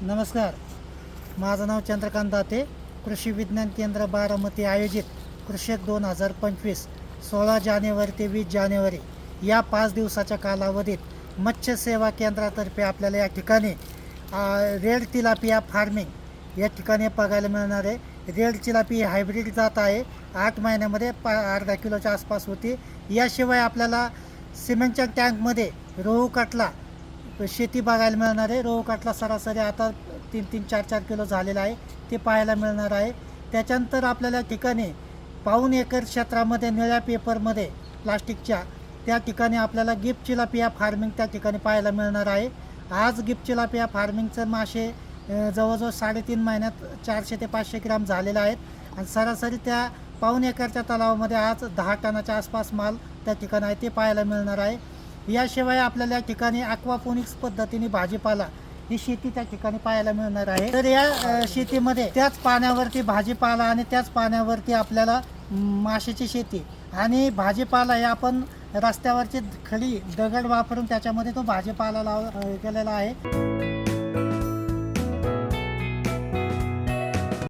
नमस्कार, माझं नाव चंद्रकांत दाते. कृषी विज्ञान केंद्र बारामती आयोजित कृषक 2025 16 जानेवारी ते 20 जानेवारी या 5 दिवसाच्या कालावधीत मत्स्य सेवा केंद्रातर्फे आपल्याला या ठिकाणी रेड तिलापिया फार्मिंग या ठिकाणी बघायला मिळणार आहे. रेड तिलापी हायब्रिड जात आहे. 8 महिन्यामध्ये अर्धा किलोच्या आसपास होती. याशिवाय आपल्याला सिमेंटच्या टँकमध्ये रोहू कटला शेती बघायला मिळणार आहे. रोहू कटला सरासरी आता 3-4 किलो झालेला आहे, ते पाहायला मिळणार आहे. त्याच्यानंतर आपल्याला ठिकाणी पाऊण एकर क्षेत्रामध्ये निळ्या पेपरमध्ये प्लास्टिकच्या त्या ठिकाणी आपल्याला गिफ्ट चिलापिया फार्मिंग त्या ठिकाणी पाहायला मिळणार आहे. आज गिफ्ट चिलापिया फार्मिंगचं मासे जवळजवळ 3.5 महिन्यात 400 ते 500 ग्राम झालेले आहेत आणि सरासरी त्या पाऊण एकरच्या तलावामध्ये आज 10 टनाच्या आसपास माल त्या ठिकाणी आहे, ते पाहायला मिळणार आहे. याशिवाय आपल्याला या ठिकाणी ॲक्वापोनिक्स पद्धतीने भाजीपाला ही शेती त्या ठिकाणी पाहायला मिळणार आहे. तर या शेतीमध्ये त्याच पाण्यावरती भाजीपाला आणि त्याच पाण्यावरती आपल्याला माशाची शेती आणि भाजीपाला हे आपण रस्त्यावरची खडी दगड वापरून त्याच्यामध्ये तो भाजीपाला केलेला आहे.